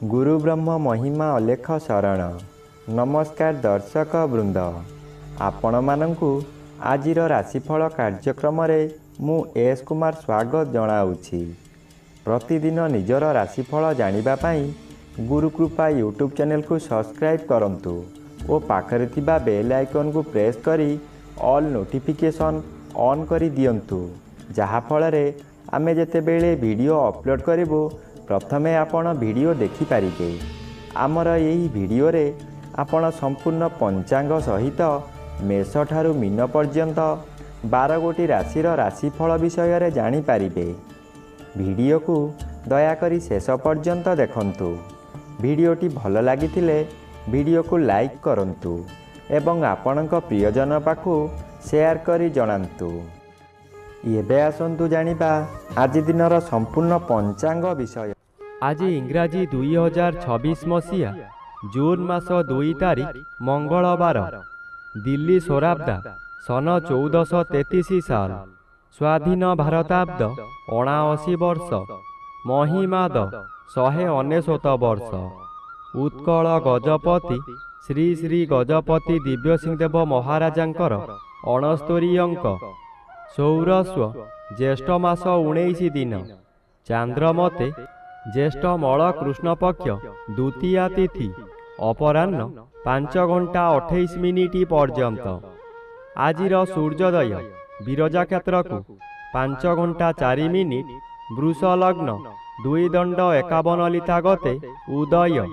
गुरु ब्रह्म महिमा अलेख शरण। नमस्कार दर्शक वृंद, आपण मानंकु आजिर राशिफल कार्यक्रम मु एस कुमार स्वागत जनाऊँगी। प्रतिदिन निजर राशिफल जानिबा पाई गुरुकृपा यूट्यूब चैनल को सब्सक्राइब करंतु और पाखरे थिबा बेल आइकन को प्रेस करी ऑल नोटिफिकेशन ऑन करी दियंतु, जहा फଳରେ आमे जेतेबेले वीडियो अपलोड करिवो प्रथमे आपण वीडियो देखि पारिबे। आमर यही वीडियो रे आपण संपूर्ण पंचांग सहित मेष ठारू मीन पर्यंत 12 गोटी राशिर राशिफल विषय रे जानि पारिबे। वीडियो को दयाकरी शेष पर्यंत देखंतु। वीडियोटी भल लागिथिले वीडियो को लाइक करंतु एवं आपणक प्रियजन पाखु शेयर करी जणांतु। एबे आसंतु जानिबा आज दिनर संपूर्ण पंचांग विषय। आज इंग्राजी 2026 मसीहा जून मास 2 तारिख मंगलवार, दिल्ली सोराब्दा सन 1433 साल, स्वाधीन भारताब्द 79 वर्ष, महिमाद 199 वर्ष। उत्कल गजपति श्री श्री गजपति दिव्यसिंहदेव महाराजांकर 69 अंक। सौरस्व ज्येष्ठ मास 19 दिन, चांद्रमते ज्येष्ठ मल कृष्ण पक्ष द्वितीया तिथि, अपराह्न 5 घंटा 28 मिनिट पर्यंत। आजिर सूर्योदय विरजा क्षेत्र को 5 घंटा 4 मिनिट, वृष लग्न 2 दंड 51 लिता गते उदय।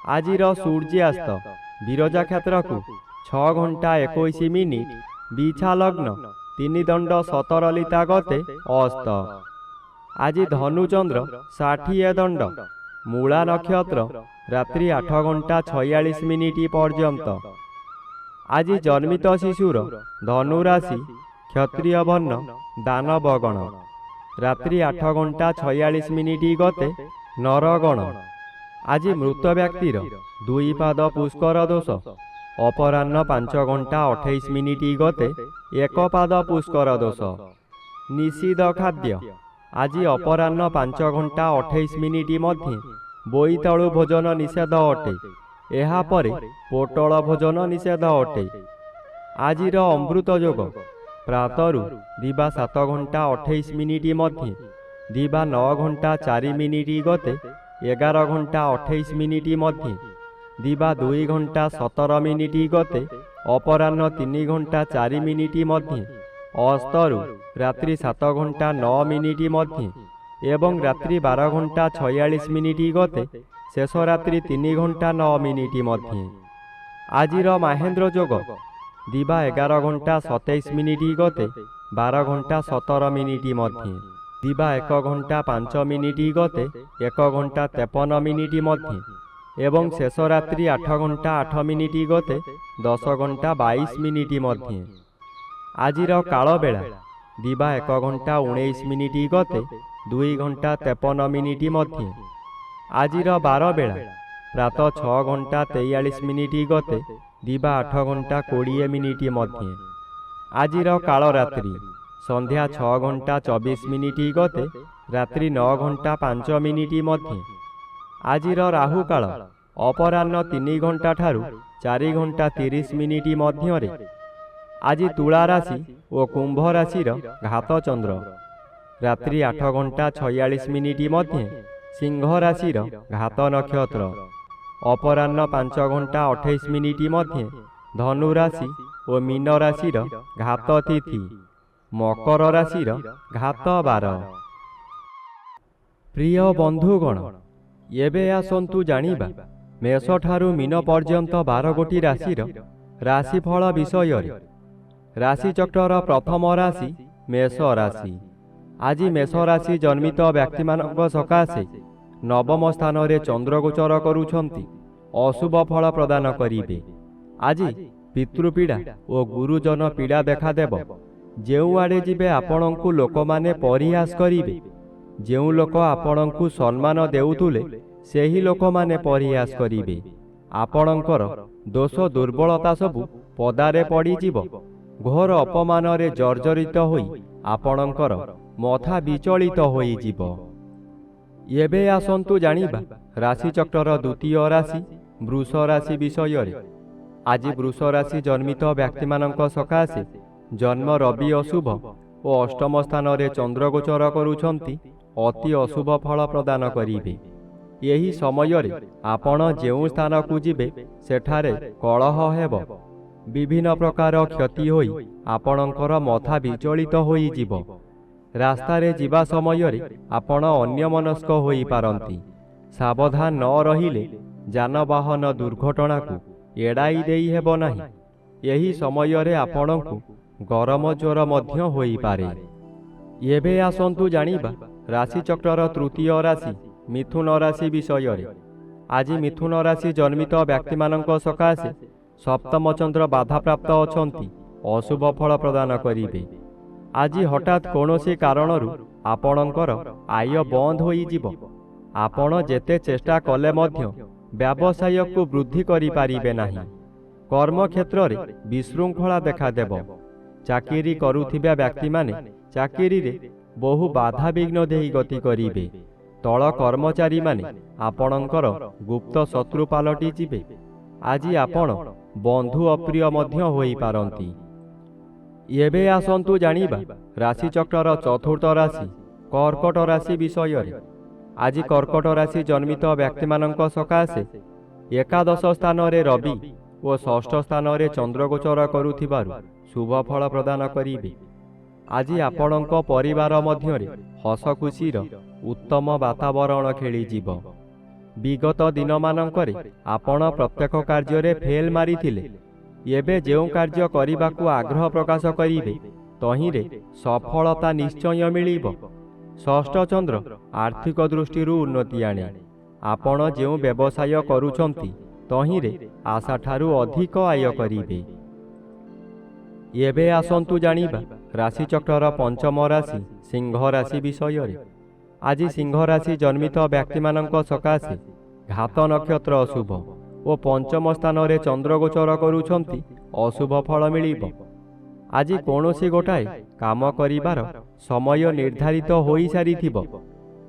आजिर सूर्यास्त विरजा क्षेत्र को 6 घंटा 21 मिनिट, बिछा लग्न 3 दंड 17 लिता गते अस्त। आज धनुचंद्र 60 दंड, मूला नक्षत्र रात्रि 8 घंटा 46 मिनिट पर्यंत। आज जन्मित शिशुर धनुराशि, क्षत्रिय वर्ण दानवगण, रात्रि 8 घंटा 46 मिनिट गते नरगण। आज मृत व्यक्तिर 2 पाद पुष्कर दोष, अपराह्न 5 घंटा 28 मिनिट गते 1 पाद पुष्कर दोष। निषिद्ध खाद्य आज अपराह्न 5 घंटा 28 मिनिट मध्य बोईतालु भोजन निषेध अटे। एहा परे पोटल भोजन निषेध अटे। आजिर अमृत योग प्रातरु दिबा 7 घंटा 28 मिनिट मध्य दिबा 9 घंटा 4 मिनिट गते 11 घंटा 28 मिनिट मध्य दिबा 2 घंटा 17 मिनिट गते अपराह्न 3 घंटा 4 मिनिट मध्य अस्तरु रात्रि 7 घंटा 9 मिनिट मध्य एवं रात्रि 12 घंटा 46 मिनिट गते शेष रात्रि 3 घंटा 9 मिनिट मध्य। आजिर महेंद्र योग दिबा 11 घंटा 27 मिनिट गते 12 घंटा 17 मिनिट मध्य दिबा 1 घंटा 5 मिनिट गते 1 घंटा 53 मिनिट मध्य एवं शेष रात्रि 8 घंटा 8 मिनिट गते 10 घंटा 22 मिनिट मध्य। आजिर काल बेला दिबा 1 घंटा 19 मिनिट गते 2 घंटा 53 मिनिट मध्य। आजिर 12 बेला प्रातः 6 घंटा 43 मिनिट गते दिबा 8 घंटा 20 मिनिट मध्य। आजिर काल रात्रि संध्या 6 घंटा 24 मिनिट गते रात्रि 9 घंटा 5 मिनिट मध्य। आजिर राहु काल अपराह्न 3 घंटा ठारू 4 घंटा 30 मिनिट मध्य। आज तुला राशि और कुंभ राशिर घात चंद्र रात्रि 8 घंटा 46 मिनिट मध्य सिंह राशिर घात नक्षत्र, अपराह्न 5 घंटा 28 मिनिट मध्य धनु राशि और मीन राशिर घात तिथि, मकर राशिर घात 12। प्रिय बंधुगण, एबे आसंतु जानिबा मेष ठारू मीन पर्यंत 12 गोटी राशिर राशिफल विषय। राशि चक्रर प्रथम राशि मेष राशि। आज मेष राशि जन्मित व्यक्ति मानक सकाशे नवम स्थान रे चंद्र गोचर करुछंती अशुभ फल प्रदान करिवे। आज पितृपीड़ा और गुरुजन पीड़ा देखादेव। जेउ आड़े जिबे आपणंकु लोक माने परिहास करिवे। जेउ लोक आपणंकु सम्मान देउथुले सेही लोक माने परिहास करिवे। आपणंकर दोष दुर्बलता सबु पदारे पड़ी जीव। घोर अपमान रे जर्जरित होई आपणंकर मथा विचलित होई जीव। ଏବେ ଆସନ୍ତୁ ଜାଣିବା ରାଶିଚକ୍ରର ଦ୍ୱିତୀୟ ରାଶି ବୃଷ ରାଶି ବିଷୟରେ। ଆଜି ବୃଷ ରାଶି ଜନ୍ମିତ ବ୍ୟକ୍ତିମାନଙ୍କ ସକାଶେ ଜନ୍ମ ରବି ଅଶୁଭ ଓ ଅଷ୍ଟମ ସ୍ଥାନରେ ଚନ୍ଦ୍ରଗୋଚର କରୁଛନ୍ତି ଅତି ଅଶୁଭ ଫଳ ପ୍ରଦାନ କରିବେ। ଏହି ସମୟରେ ଆପଣ ଯେଉଁ ସ୍ଥାନକୁ ଯିବେ ସେଠାରେ କଳହ ହେବ। ବିଭିନ୍ନ ପ୍ରକାର କ୍ଷତି ହୋଇ ଆପଣଙ୍କର ମଥା ବିଚଳିତ ହୋଇଯିବ। ରାସ୍ତାରେ ଯିବା ସମୟରେ ଆପଣ ଅନ୍ୟମନସ୍କ ହୋଇପାରନ୍ତି। ସାବଧାନ ନ ରହିଲେ ଯାନବାହନ ଦୁର୍ଘଟଣାକୁ ଏଡ଼ାଇ ଦେଇ ହେବ ନାହିଁ। ଏହି ସମୟରେ ଆପଣଙ୍କୁ ଗରମ ଜ୍ୱର ମଧ୍ୟ ହୋଇପାରେ। ଏବେ ଆସନ୍ତୁ ଜାଣିବା ରାଶିଚକ୍ରର ତୃତୀୟ ରାଶି ମିଥୁନ ରାଶି ବିଷୟରେ। ଆଜି ମିଥୁନ ରାଶି ଜନ୍ମିତ ବ୍ୟକ୍ତିମାନଙ୍କ ସକାଶେ ସପ୍ତମ ଚନ୍ଦ୍ର ବାଧାପ୍ରାପ୍ତ ଅଛନ୍ତି, ଅଶୁଭ ଫଳ ପ୍ରଦାନ କରିବେ। ଆଜି ହଠାତ୍ କୌଣସି କାରଣରୁ ଆପଣଙ୍କର ଆୟ ବନ୍ଦ ହୋଇଯିବ। ଆପଣ ଯେତେ ଚେଷ୍ଟା କଲେ ମଧ୍ୟ ବ୍ୟବସାୟକୁ ବୃଦ୍ଧି କରିପାରିବେ ନାହିଁ। କର୍ମକ୍ଷେତ୍ରରେ ବିଶୃଙ୍ଖଳା ଦେଖାଦେବ। ଚାକିରି କରୁଥିବା ବ୍ୟକ୍ତିମାନେ ଚାକିରିରେ ବହୁ ବାଧାବିଘ୍ନ ଦେଇ ଗତି କରିବେ। ତଳ କର୍ମଚାରୀମାନେ ଆପଣଙ୍କର ଗୁପ୍ତ ଶତ୍ରୁ ପାଲଟି ଯିବେ। ଆଜି ଆପଣ ବନ୍ଧୁ ଅପ୍ରିୟ ମଧ୍ୟ ହୋଇପାରନ୍ତି। ଏବେ ଆସନ୍ତୁ ଜାଣିବା ରାଶିଚକ୍ରର ଚତୁର୍ଥ ରାଶି କର୍କଟ ରାଶି ବିଷୟରେ। ଆଜି କର୍କଟ ରାଶି ଜନ୍ମିତ ବ୍ୟକ୍ତିମାନଙ୍କ ସକାଶେ ଏକାଦଶ ସ୍ଥାନରେ ରବି ଓ ଷଷ୍ଠ ସ୍ଥାନରେ ଚନ୍ଦ୍ରଗୋଚର କରୁଥିବାରୁ ଶୁଭ ଫଳ ପ୍ରଦାନ କରିବେ। ଆଜି ଆପଣଙ୍କ ପରିବାର ମଧ୍ୟରେ ହସ ଖୁସିର ଉତ୍ତମ ବାତାବରଣ ଖେଳିଯିବ। ବିଗତ ଦିନମାନଙ୍କରେ ଆପଣ ପ୍ରତ୍ୟେକ କାର୍ଯ୍ୟରେ ଫେଲ୍ ମାରିଥିଲେ। ଏବେ ଯେଉଁ କାର୍ଯ୍ୟ କରିବାକୁ ଆଗ୍ରହ ପ୍ରକାଶ କରିବେ ତହିଁରେ ସଫଳତା ନିଶ୍ଚୟ ମିଳିବ। ଷଷ୍ଠ ଚନ୍ଦ୍ର ଆର୍ଥିକ ଦୃଷ୍ଟିରୁ ଉନ୍ନତି ଆଣେ। ଆପଣ ଯେଉଁ ବ୍ୟବସାୟ କରୁଛନ୍ତି ତହିଁରେ ଆଶାଠାରୁ ଅଧିକ ଆୟ କରିବେ। ଏବେ ଆସନ୍ତୁ ଜାଣିବା ରାଶିଚକ୍ରର ପଞ୍ଚମ ରାଶି ସିଂହ ରାଶି ବିଷୟରେ। ଆଜି ସିଂହ ରାଶି ଜନ୍ମିତ ବ୍ୟକ୍ତିମାନଙ୍କ ସକାଶେ ଘାତ ନକ୍ଷତ୍ର ଅଶୁଭ ଓ ପଞ୍ଚମ ସ୍ଥାନରେ ଚନ୍ଦ୍ରଗୋଚର କରୁଛନ୍ତି, ଅଶୁଭ ଫଳ ମିଳିବ। ଆଜି କୌଣସି ଗୋଟାଏ କାମ କରିବାର ସମୟ ନିର୍ଦ୍ଧାରିତ ହୋଇସାରିଥିବ,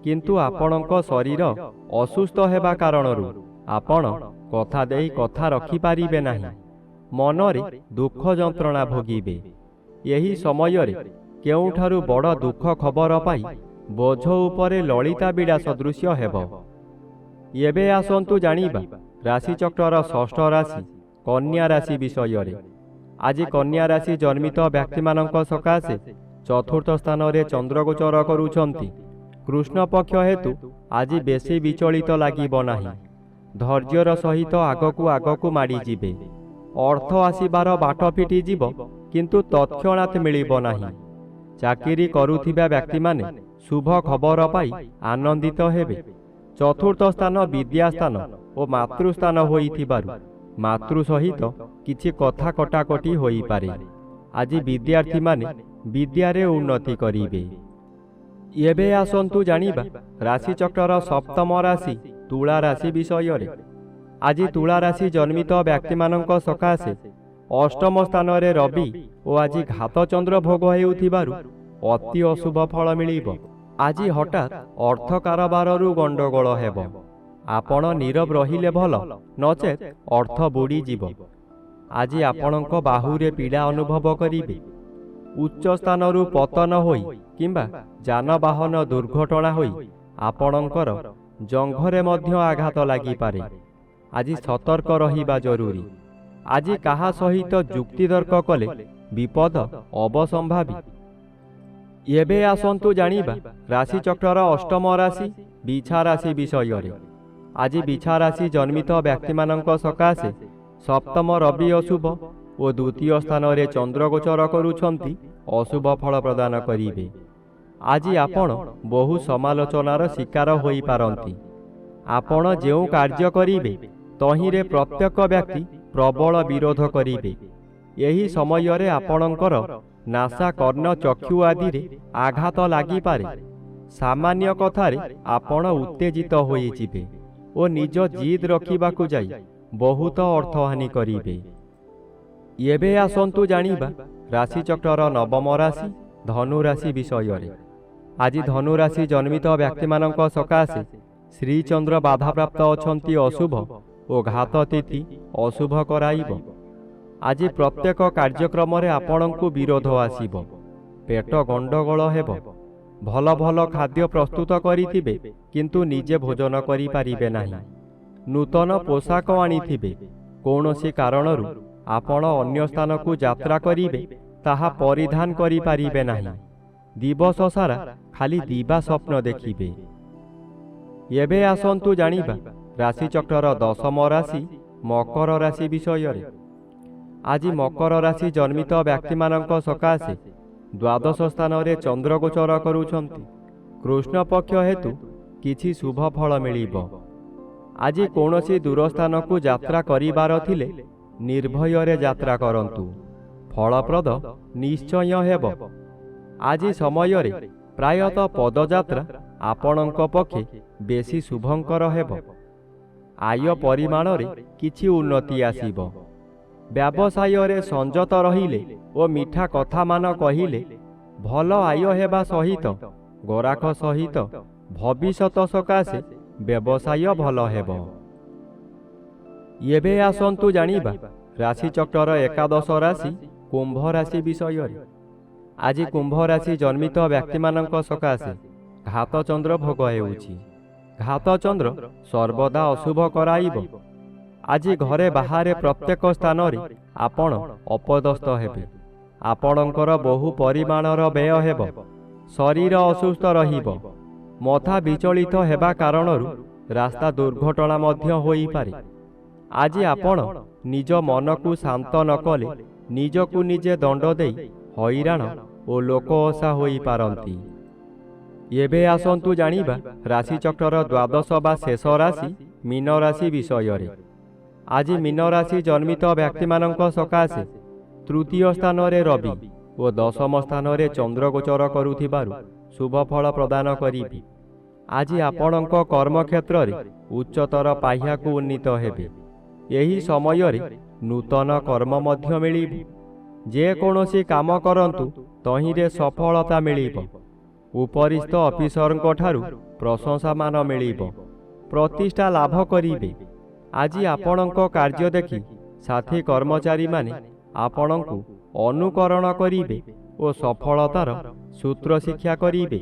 କିନ୍ତୁ ଆପଣଙ୍କ ଶରୀର ଅସୁସ୍ଥ ହେବା କାରଣରୁ ଆପଣ କଥା ଦେଇ କଥା ରଖିପାରିବେ ନାହିଁ। ମନରେ ଦୁଃଖ ଯନ୍ତ୍ରଣା ଭୋଗିବେ। ଏହି ସମୟରେ କେଉଁଠାରୁ ବଡ଼ ଦୁଃଖ ଖବର ପାଇ ବୋଝ ଉପରେ ଲଳିତା ବିଡ଼ା ସଦୃଶ୍ୟ ହେବ। ଏବେ ଆସନ୍ତୁ ଜାଣିବା ରାଶିଚକ୍ରର ଷଷ୍ଠ ରାଶି କନ୍ୟା ରାଶି ବିଷୟରେ। ଆଜି କନ୍ୟା ରାଶି ଜନ୍ମିତ ବ୍ୟକ୍ତିମାନଙ୍କ ସକାଶେ ଚତୁର୍ଥ ସ୍ଥାନରେ ଚନ୍ଦ୍ରଗୋଚର କରୁଛନ୍ତି। କୃଷ୍ଣପକ୍ଷ ହେତୁ ଆଜି ବେଶୀ ବିଚଳିତ ଲାଗିବ ନାହିଁ। ଧୈର୍ଯ୍ୟର ସହିତ ଆଗକୁ ଆଗକୁ ମାଡ଼ିଯିବେ। ଅର୍ଥ ଆସିବାର ବାଟ ଫିଟିଯିବ, କିନ୍ତୁ ତତ୍କ୍ଷଣାତ୍ ମିଳିବ ନାହିଁ। ଚାକିରି କରୁଥିବା ବ୍ୟକ୍ତିମାନେ ଶୁଭ ଖବର ପାଇ ଆନନ୍ଦିତ ହେବେ। ଚତୁର୍ଥ ସ୍ଥାନ ବିଦ୍ୟାସ୍ଥାନ ଓ ମାତୃସ୍ଥାନ ହୋଇଥିବାରୁ ମାତୃ ସହିତ କିଛି କଥା କଟାକଟି ହୋଇପାରେ। ଆଜି ବିଦ୍ୟାର୍ଥୀମାନେ ବିଦ୍ୟାରେ ଉନ୍ନତି କରିବେ। ଏବେ ଆସନ୍ତୁ ଜାଣିବା ରାଶିଚକ୍ରର ସପ୍ତମ ରାଶି ତୁଳା ରାଶି ବିଷୟରେ। ଆଜି ତୁଳା ରାଶି ଜନ୍ମିତ ବ୍ୟକ୍ତିମାନଙ୍କ ସକାଶେ ଅଷ୍ଟମ ସ୍ଥାନରେ ରବି ଓ ଆଜି ଘାତଚନ୍ଦ୍ର ଭୋଗ ହେଉଥିବାରୁ ଅତି ଅଶୁଭ ଫଳ ମିଳିବ। ଆଜି ହଠାତ୍ ଅର୍ଥ କାରବାରରୁ ଗଣ୍ଡଗୋଳ ହେବ। ଆପଣ ନୀରବ ରହିଲେ ଭଲ, ନଚେତ୍ ଅର୍ଥ ବୁଡ଼ିଯିବ। ଆଜି ଆପଣଙ୍କ ବାହୁରେ ପୀଡ଼ା ଅନୁଭବ କରିବେ। ଉଚ୍ଚ ସ୍ଥାନରୁ ପତନ ହୋଇ କିମ୍ବା ଯାନବାହନ ଦୁର୍ଘଟଣା ହୋଇ ଆପଣଙ୍କର ଜଙ୍ଘରେ ମଧ୍ୟ ଆଘାତ ଲାଗିପାରେ। ଆଜି ସତର୍କ ରହିବା ଜରୁରୀ। ଆଜି କାହା ସହିତ ଯୁକ୍ତିତର୍କ କଲେ ବିପଦ ଅବସମ୍ଭାବୀ। ଏବେ ଆସନ୍ତୁ ଜାଣିବା ରାଶିଚକ୍ରର ଅଷ୍ଟମ ରାଶି ବିଛା ରାଶି ବିଷୟରେ। ଆଜି ବିଛା ରାଶି ଜନ୍ମିତ ବ୍ୟକ୍ତିମାନଙ୍କ ସକାଶେ ସପ୍ତମ ରବି ଅଶୁଭ ଓ ଦ୍ୱିତୀୟ ସ୍ଥାନରେ ଚନ୍ଦ୍ରଗୋଚର କରୁଛନ୍ତି, ଅଶୁଭ ଫଳ ପ୍ରଦାନ କରିବେ। ଆଜି ଆପଣ ବହୁ ସମାଲୋଚନାର ଶିକାର ହୋଇପାରନ୍ତି। ଆପଣ ଯେଉଁ କାର୍ଯ୍ୟ କରିବେ ତହିଁରେ ପ୍ରତ୍ୟେକ ବ୍ୟକ୍ତି ପ୍ରବଳ ବିରୋଧ କରିବେ। ଏହି ସମୟରେ ଆପଣଙ୍କର ନାସା କର୍ଣ୍ଣ ଚକ୍ଷୁ ଆଦିରେ ଆଘାତ ଲାଗିପାରେ। ସାମାନ୍ୟ କଥାରେ ଆପଣ ଉତ୍ତେଜିତ ହୋଇଯିବେ ଓ ନିଜ ଜିଦ୍ ରଖିବାକୁ ଯାଇ ବହୁତ ଅର୍ଥହାନି କରିବେ। ଏବେ ଆସନ୍ତୁ ଜାଣିବା ରାଶିଚକ୍ରର ନବମ ରାଶି ଧନୁ ରାଶି ବିଷୟରେ। ଆଜି ଧନୁରାଶି ଜନ୍ମିତ ବ୍ୟକ୍ତିମାନଙ୍କ ସକାଶେ ଶ୍ରୀଚନ୍ଦ୍ର ବାଧାପ୍ରାପ୍ତ ଅଛନ୍ତି। ଅଶୁଭ ଓ ଘାତ ତିଥି ଅଶୁଭ କରାଇବ। ଆଜି ପ୍ରତ୍ୟେକ କାର୍ଯ୍ୟକ୍ରମରେ ଆପଣଙ୍କୁ ବିରୋଧ ଆସିବ। ପେଟ ଗଣ୍ଡଗୋଳ ହେବ। ଭଲ ଭଲ ଖାଦ୍ୟ ପ୍ରସ୍ତୁତ କରିଥିବେ କିନ୍ତୁ ନିଜେ ଭୋଜନ କରିପାରିବେ ନାହିଁ। ନୂତନ ପୋଷାକ ଆଣିଥିବେ, କୌଣସି କାରଣରୁ ଆପଣ ଅନ୍ୟ ସ୍ଥାନକୁ ଯାତ୍ରା କରିବେ, ତାହା ପରିଧାନ କରିପାରିବେ ନାହିଁ। ଦିବସ ସାରା ଖାଲି ଦିବା ସ୍ୱପ୍ନ ଦେଖିବେ। ଏବେ ଆସନ୍ତୁ ଜାଣିବା ରାଶିଚକ୍ରର ଦଶମ ରାଶି ମକର ରାଶି ବିଷୟରେ। ଆଜି ମକର ରାଶି ଜନ୍ମିତ ବ୍ୟକ୍ତିମାନଙ୍କ ସକାଶେ ଦ୍ୱାଦଶ ସ୍ଥାନରେ ଚନ୍ଦ୍ର ଗୋଚର କରୁଛନ୍ତି। କୃଷ୍ଣପକ୍ଷ ହେତୁ କିଛି ଶୁଭ ଫଳ ମିଳିବ। ଆଜି କୌଣସି ଦୂର ସ୍ଥାନକୁ ଯାତ୍ରା କରିବାର ଥିଲେ ନିର୍ଭୟରେ ଯାତ୍ରା କରନ୍ତୁ, ଫଳପ୍ରଦ ନିଶ୍ଚୟ ହେବ। ଆଜି ସମୟରେ ପ୍ରାୟତଃ ପଦଯାତ୍ରା ଆପଣଙ୍କ ପକ୍ଷେ ବେଶୀ ଶୁଭଙ୍କର ହେବ। ଆୟ ପରିମାଣରେ କିଛି ଉନ୍ନତି ଆସିବ। ବ୍ୟବସାୟରେ ସଂଯତ ରହିଲେ ଓ ମିଠା କଥାମାନ କହିଲେ ଭଲ ଆୟ ହେବା ସହିତ ଗରାଖ ସହିତ ଭବିଷ୍ୟତ ସକାଶେ ବ୍ୟବସାୟ ଭଲ ହେବ। ଏବେ ଆସନ୍ତୁ ଜାଣିବା ରାଶିଚକ୍ରର ଏକାଦଶ ରାଶି କୁମ୍ଭ ରାଶି ବିଷୟରେ। ଆଜି କୁମ୍ଭ ରାଶି ଜନ୍ମିତ ବ୍ୟକ୍ତିମାନଙ୍କ ସକାଶେ ଘାତଚନ୍ଦ୍ର ଭୋଗ ହେଉଛି। ଘାତଚନ୍ଦ୍ର ସର୍ବଦା ଅଶୁଭ କରାଇବ। ଆଜି ଘରେ ବାହାରେ ପ୍ରତ୍ୟେକ ସ୍ଥାନରେ ଆପଣ ଅପଦସ୍ଥ ହେବେ। ଆପଣଙ୍କର ବହୁ ପରିମାଣର ବ୍ୟୟ ହେବ। ଶରୀର ଅସୁସ୍ଥ ରହିବ। ମଥା ବିଚଳିତ ହେବା କାରଣରୁ ରାସ୍ତା ଦୁର୍ଘଟଣା ମଧ୍ୟ ହୋଇପାରେ। ଆଜି ଆପଣ ନିଜ ମନକୁ ଶାନ୍ତ ନ କଲେ ନିଜକୁ ନିଜେ ଦଣ୍ଡ ଦେଇ ହଇରାଣ ଓ ଲୋକ ଅସା ହୋଇପାରନ୍ତି। ଏବେ ଆସନ୍ତୁ ଜାଣିବା ରାଶିଚକ୍ରର ଦ୍ୱାଦଶ ବା ଶେଷ ରାଶି ମୀନ ରାଶି ବିଷୟରେ। ଆଜି ମୀନ ରାଶି ଜନ୍ମିତ ବ୍ୟକ୍ତିମାନଙ୍କ ସକାଶେ ତୃତୀୟ ସ୍ଥାନରେ ରବି ଓ ଦଶମ ସ୍ଥାନରେ ଚନ୍ଦ୍ର ଗୋଚର କରୁଥିବାରୁ ଶୁଭ ଫଳ ପ୍ରଦାନ କରିବେ। ଆଜି ଆପଣଙ୍କ କର୍ମକ୍ଷେତ୍ରରେ ଉଚ୍ଚତର ପାହ୍ୟାକୁ ଉନ୍ନୀତ ହେବେ। ଏହି ସମୟରେ ନୂତନ କର୍ମ ମଧ୍ୟ ମିଳିବ। ଯେକୌଣସି କାମ କରନ୍ତୁ ତହିଁରେ ସଫଳତା ମିଳିବ। ଉପରିସ୍ଥ ଅଫିସରଙ୍କ ଠାରୁ ପ୍ରଶଂସାମାନ ମିଳିବ। ପ୍ରତିଷ୍ଠା ଲାଭ କରିବେ। ଆଜି ଆପଣଙ୍କ କାର୍ଯ୍ୟ ଦେଖି ସାଥୀ କର୍ମଚାରୀମାନେ ଆପଣଙ୍କୁ ଅନୁକରଣ କରିବେ ଓ ସଫଳତାର ସୂତ୍ର ଶିକ୍ଷା କରିବେ।